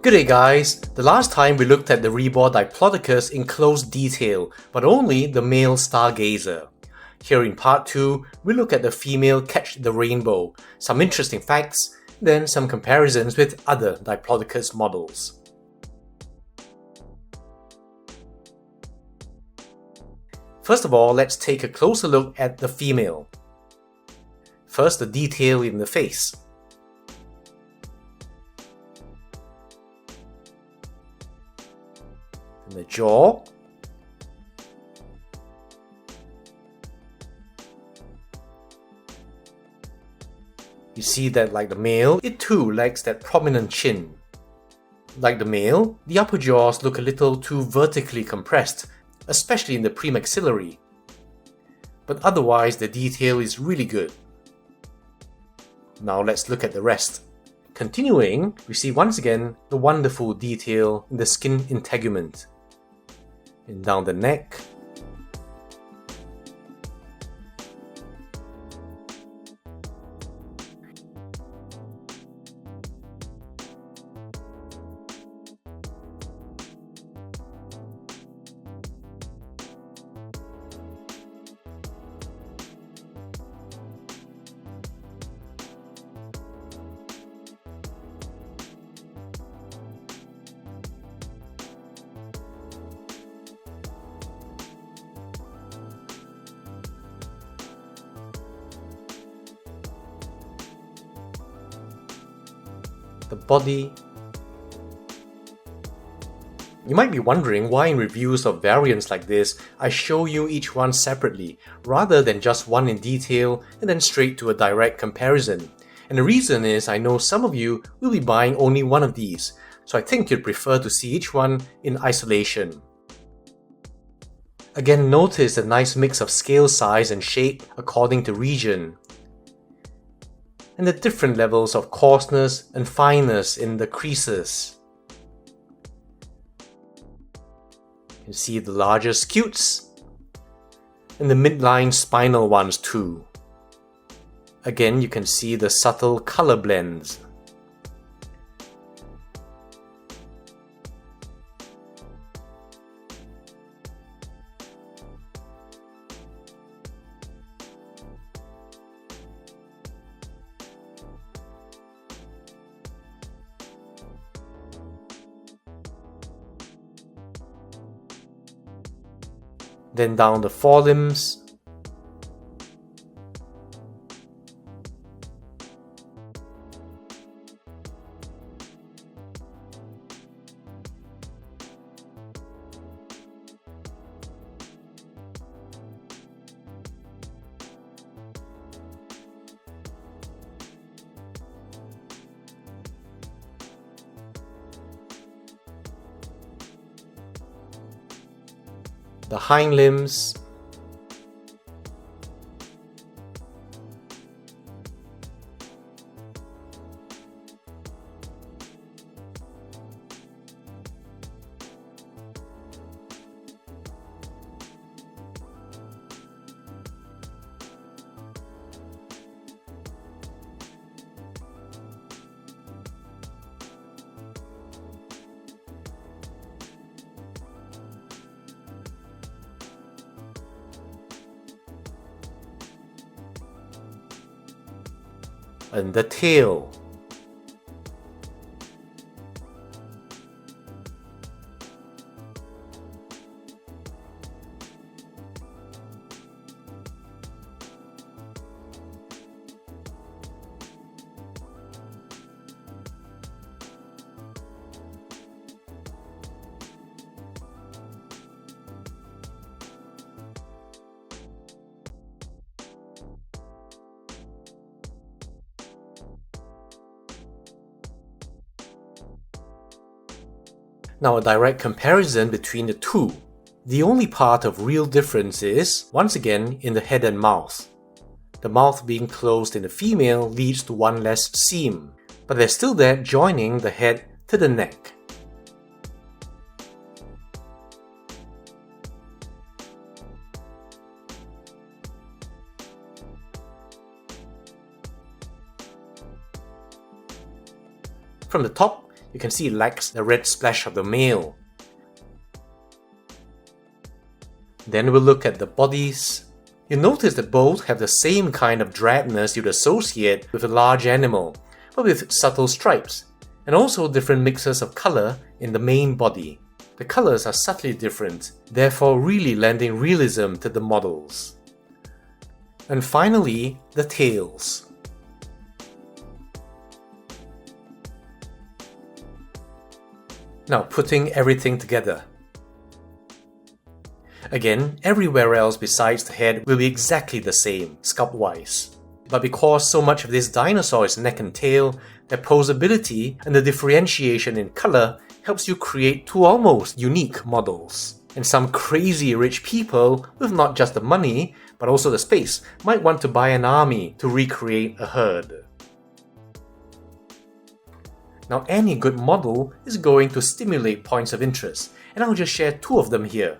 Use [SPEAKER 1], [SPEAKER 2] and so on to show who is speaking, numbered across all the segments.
[SPEAKER 1] G'day guys, the last time we looked at the Rebor Diplodocus in close detail, but only the male stargazer. Here in part 2, we look at the female catch the rainbow, some interesting facts, then some comparisons with other Diplodocus models. First of all, let's take a closer look at the female. First, the detail in the face. The jaw, you see that like the male, it too lacks that prominent chin. Like the male, the upper jaws look a little too vertically compressed, especially in the premaxillary. But otherwise the detail is really good. Now let's look at the rest. Continuing, we see once again the wonderful detail in the skin integument. And down the neck, the body. You might be wondering why in reviews of variants like this, I show you each one separately, rather than just one in detail and then straight to a direct comparison. And the reason is I know some of you will be buying only one of these, so I think you'd prefer to see each one in isolation. Again, notice the nice mix of scale size and shape according to region, and the different levels of coarseness and fineness in the creases. You can see the larger scutes and the midline spinal ones too. Again, you can see the subtle color blends. Then down the forelimbs, the hind limbs, and the tail. Now a direct comparison between the two. The only part of real difference is, once again, in the head and mouth. The mouth being closed in the female leads to one less seam, but there's still that joining the head to the neck. From the top, you can see it lacks the red splash of the male. Then we'll look at the bodies. You'll notice that both have the same kind of drabness you'd associate with a large animal, but with subtle stripes, and also different mixes of colour in the main body. The colours are subtly different, therefore really lending realism to the models. And finally, the tails. Now putting everything together. Again, everywhere else besides the head will be exactly the same, sculpt-wise. But because so much of this dinosaur is neck and tail, their posability and the differentiation in colour helps you create two almost unique models. And some crazy rich people with not just the money, but also the space, might want to buy an army to recreate a herd. Now any good model is going to stimulate points of interest, and I'll just share two of them here.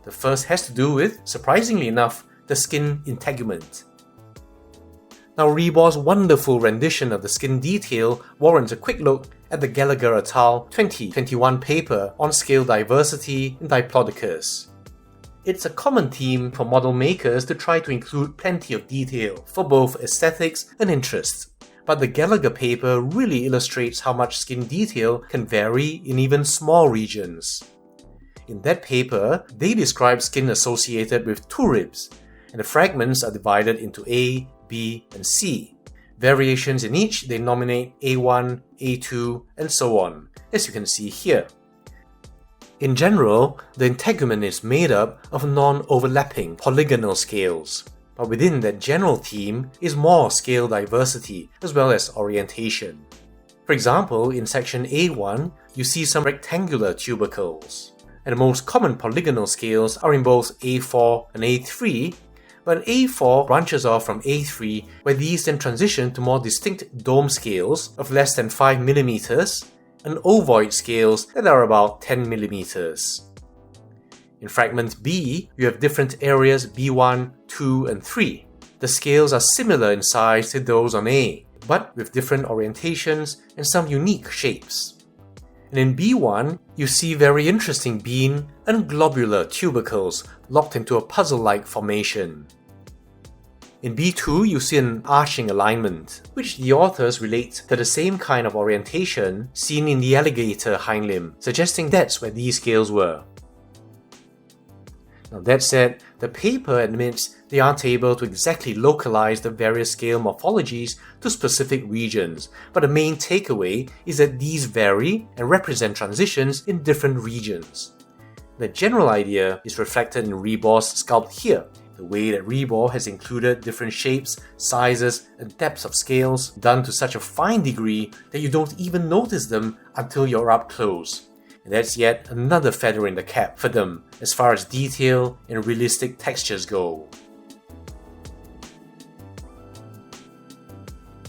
[SPEAKER 1] The first has to do with, surprisingly enough, the skin integument. Now Rebor's wonderful rendition of the skin detail warrants a quick look at the Gallagher et al. 2021 paper on scale diversity in Diplodocus. It's a common theme for model makers to try to include plenty of detail for both aesthetics and interest. But the Gallagher paper really illustrates how much skin detail can vary in even small regions. In that paper, they describe skin associated with two ribs, and the fragments are divided into A, B, and C. Variations in each they nominate A1, A2, and so on, as you can see here. In general, the integument is made up of non-overlapping polygonal scales, but within that general theme is more scale diversity as well as orientation. For example, in section A1, you see some rectangular tubercles. And the most common polygonal scales are in both A4 and A3, but A4 branches off from A3 where these then transition to more distinct dome scales of less than 5mm and ovoid scales that are about 10mm. In fragment B, you have different areas B1, 2, and 3. The scales are similar in size to those on A, but with different orientations and some unique shapes. And in B1, you see very interesting bean and globular tubercles locked into a puzzle-like formation. In B2, you see an arching alignment, which the authors relate to the same kind of orientation seen in the alligator hind limb, suggesting that's where these scales were. Now that said, the paper admits they aren't able to exactly localize the various scale morphologies to specific regions, but the main takeaway is that these vary and represent transitions in different regions. The general idea is reflected in Rebor's sculpt here, the way that Rebor has included different shapes, sizes, and depths of scales done to such a fine degree that you don't even notice them until you're up close. And that's yet another feather in the cap for them as far as detail and realistic textures go.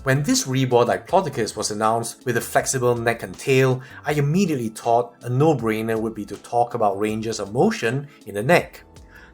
[SPEAKER 1] When this Rebor Diplodocus was announced with a flexible neck and tail, I immediately thought a no-brainer would be to talk about ranges of motion in the neck.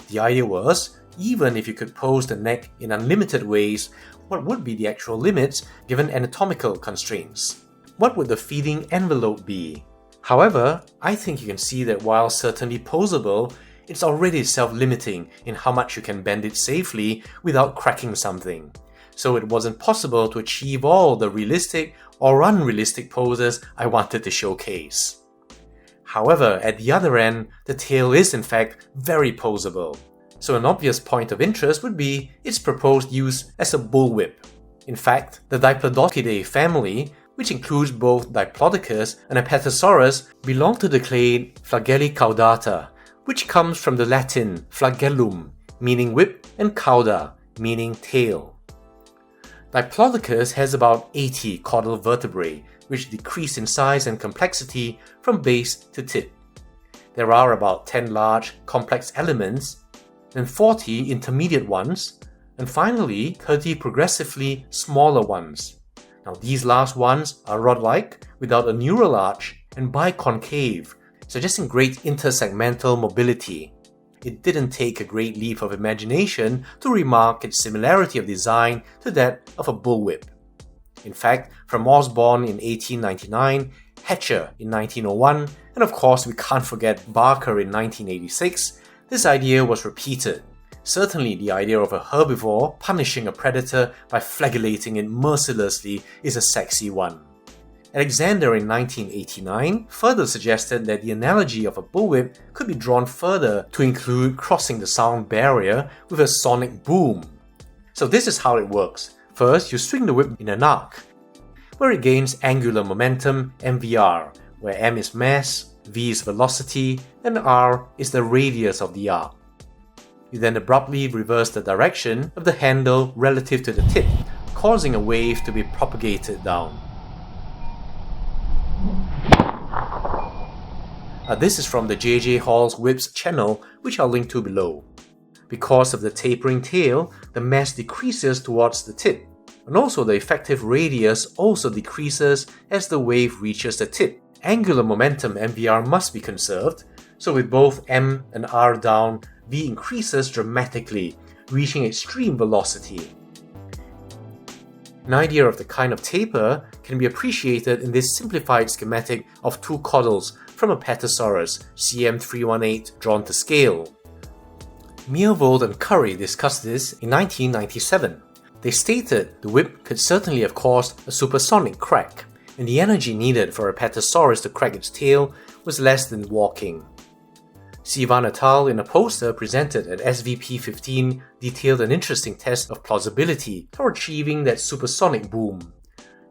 [SPEAKER 1] The idea was, even if you could pose the neck in unlimited ways, what would be the actual limits given anatomical constraints? What would the feeding envelope be? However, I think you can see that while certainly posable, it's already self-limiting in how much you can bend it safely without cracking something. So it wasn't possible to achieve all the realistic or unrealistic poses I wanted to showcase. However, at the other end, the tail is in fact very posable. So an obvious point of interest would be its proposed use as a bullwhip. In fact, the Diplodocidae family, which includes both Diplodocus and Apatosaurus, belong to the clade Flagellicaudata, which comes from the Latin flagellum, meaning whip, and cauda, meaning tail. Diplodocus has about 80 caudal vertebrae, which decrease in size and complexity from base to tip. There are about 10 large, complex elements, then 40 intermediate ones, and finally 30 progressively smaller ones. Now these last ones are rod-like, without a neural arch, and biconcave, suggesting great intersegmental mobility. It didn't take a great leap of imagination to remark its similarity of design to that of a bullwhip. In fact, from Osborne in 1899, Hatcher in 1901, and of course we can't forget Barker in 1986, this idea was repeated. Certainly the idea of a herbivore punishing a predator by flagellating it mercilessly is a sexy one. Alexander in 1989 further suggested that the analogy of a bullwhip could be drawn further to include crossing the sound barrier with a sonic boom. So this is how it works. First, you swing the whip in an arc, where it gains angular momentum MVR, where m is mass, v is velocity, and r is the radius of the arc. You then abruptly reverse the direction of the handle relative to the tip, causing a wave to be propagated down. This is from the J.J. Hall's Whips channel, which I'll link to below. Because of the tapering tail, the mass decreases towards the tip, and also the effective radius also decreases as the wave reaches the tip. Angular momentum MVR must be conserved, so with both m and r down, v increases dramatically, reaching extreme velocity. An idea of the kind of taper can be appreciated in this simplified schematic of two caudals from a Petasaurus CM318 drawn to scale. Meervold and Curry discussed this in 1997. They stated the whip could certainly have caused a supersonic crack, and the energy needed for a Petasaurus to crack its tail was less than walking. Sivan et al. In a poster presented at SVP 15 detailed an interesting test of plausibility for achieving that supersonic boom.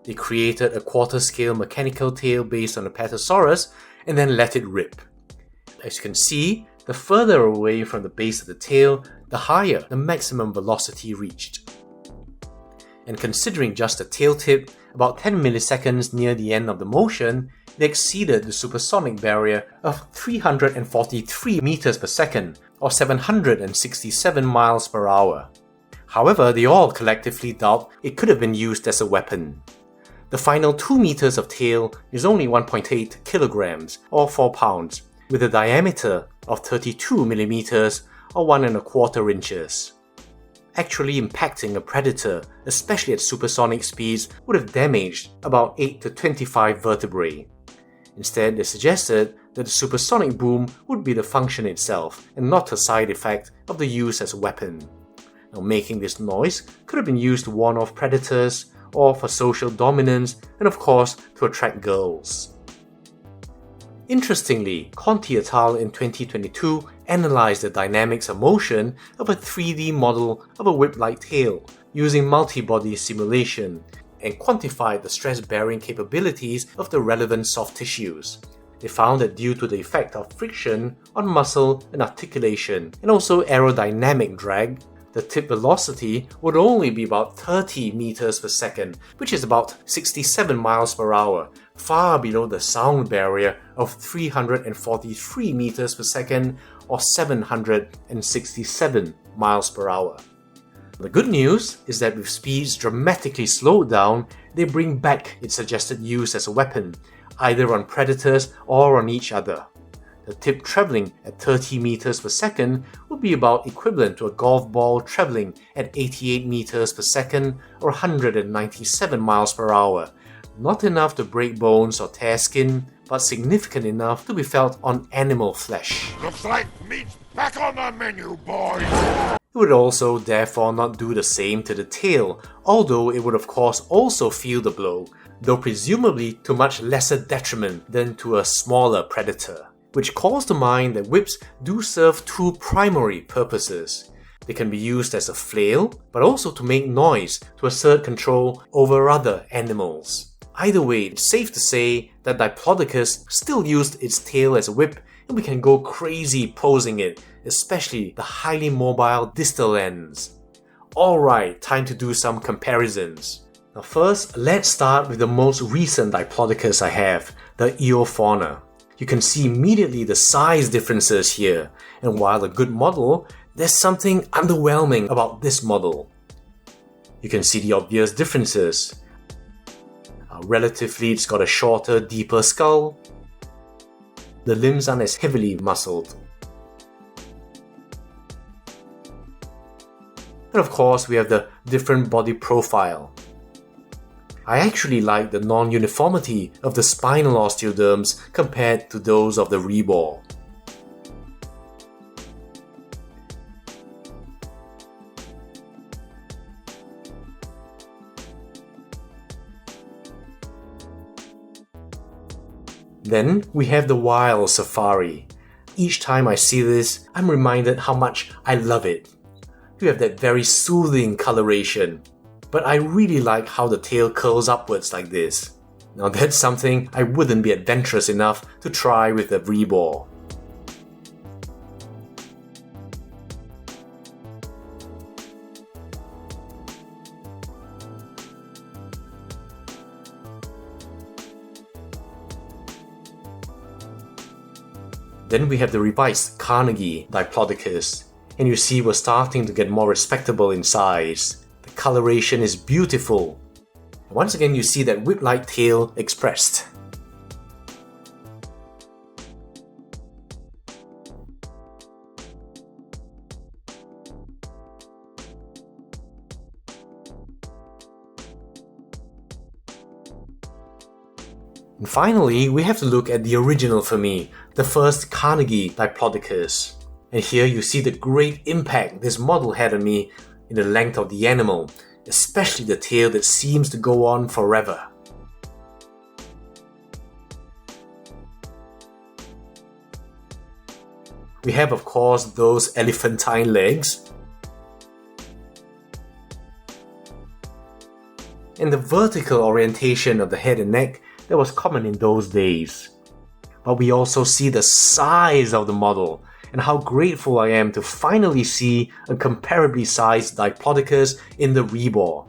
[SPEAKER 1] They created a quarter-scale mechanical tail based on a Petasaurus and then let it rip. As you can see, the further away from the base of the tail, the higher the maximum velocity reached. And considering just the tail tip, about 10 milliseconds near the end of the motion, they exceeded the supersonic barrier of 343 meters per second, or 767 miles per hour. However, they all collectively doubt it could have been used as a weapon. The final 2 meters of tail is only 1.8 kilograms, or 4 pounds, with a diameter of 32 millimeters, or 1¼ inches. Actually impacting a predator, especially at supersonic speeds, would have damaged about 8 to 25 vertebrae. Instead, they suggested that the supersonic boom would be the function itself and not a side effect of the use as a weapon. Now, making this noise could have been used to warn off predators, or for social dominance, and of course to attract girls. Interestingly, Conti et al. In 2022 analyzed the dynamics of motion of a 3D model of a whip-like tail using multi-body simulation and quantified the stress-bearing capabilities of the relevant soft tissues. They found that due to the effect of friction on muscle and articulation, and also aerodynamic drag, the tip velocity would only be about 30 meters per second, which is about 67 miles per hour, far below the sound barrier of 343 meters per second or 767 miles per hour. The good news is that with speeds dramatically slowed down, they bring back its suggested use as a weapon, either on predators or on each other. The tip travelling at 30 meters per second would be about equivalent to a golf ball travelling at 88 meters per second or 197 miles per hour. Not enough to break bones or tear skin, but significant enough to be felt on animal flesh.
[SPEAKER 2] Looks like meat's back on the menu, boys!
[SPEAKER 1] It would also therefore not do the same to the tail, although it would of course also feel the blow, though presumably to much lesser detriment than to a smaller predator. Which calls to mind that whips do serve two primary purposes. They can be used as a flail, but also to make noise to assert control over other animals. Either way, it's safe to say that Diplodocus still used its tail as a whip, and we can go crazy posing it, especially the highly mobile distal ends. Alright, time to do some comparisons. Now first, let's start with the most recent Diplodocus I have, the Eofauna. You can see immediately the size differences here, and while a good model, there's something underwhelming about this model. You can see the obvious differences. Relatively, it's got a shorter, deeper skull. The limbs aren't as heavily muscled. And of course, we have the different body profile. I actually like the non-uniformity of the spinal osteoderms compared to those of the Rebor. Then we have the wild safari. Each time I see this, I'm reminded how much I love it. You have that very soothing coloration, but I really like how the tail curls upwards like this. Now that's something I wouldn't be adventurous enough to try with the Rebor. Then we have the revised Carnegie Diplodocus, and you see we're starting to get more respectable in size. The coloration is beautiful. Once again you see that whip-like tail expressed. And finally, we have to look at the original for me, the first Carnegie Diplodocus. And here you see the great impact this model had on me in the length of the animal, especially the tail that seems to go on forever. We have, of course, those elephantine legs, and the vertical orientation of the head and neck that was common in those days. But we also see the size of the model, and how grateful I am to finally see a comparably sized Diplodocus in the Rebor.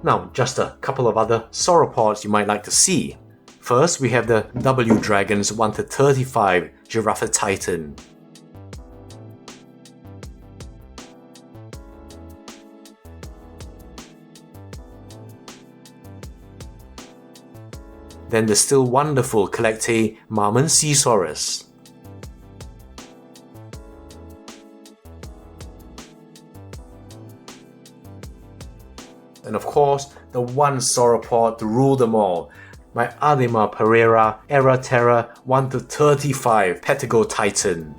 [SPEAKER 1] Now, just a couple of other sauropods you might like to see. First, we have the W Dragons 1-35 Giraffe Titan. Then the still wonderful Collectae Marmoncesaurus. And of course, the one sauropod to rule them all, my Adema Pereira Era Terra 1-35 Patago Titan.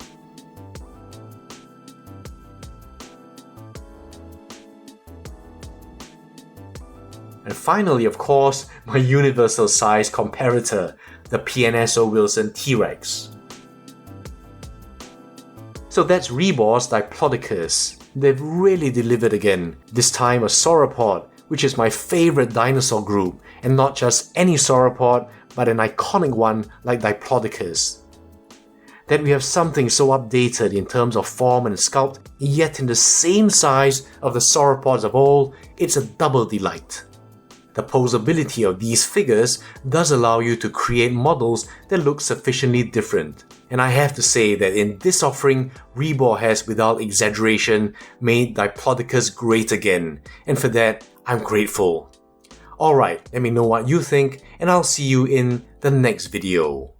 [SPEAKER 1] And finally, of course, my universal size comparator, the PNSO Wilson T-Rex. So that's Rebor's Diplodocus. They've really delivered again, this time a sauropod, which is my favorite dinosaur group, and not just any sauropod, but an iconic one like Diplodocus. That we have something so updated in terms of form and sculpt, yet in the same size of the sauropods of old, it's a double delight. The posability of these figures does allow you to create models that look sufficiently different. And I have to say that in this offering, Rebor has, without exaggeration, made Diplodocus great again. And for that, I'm grateful. Alright, let me know what you think, and I'll see you in the next video.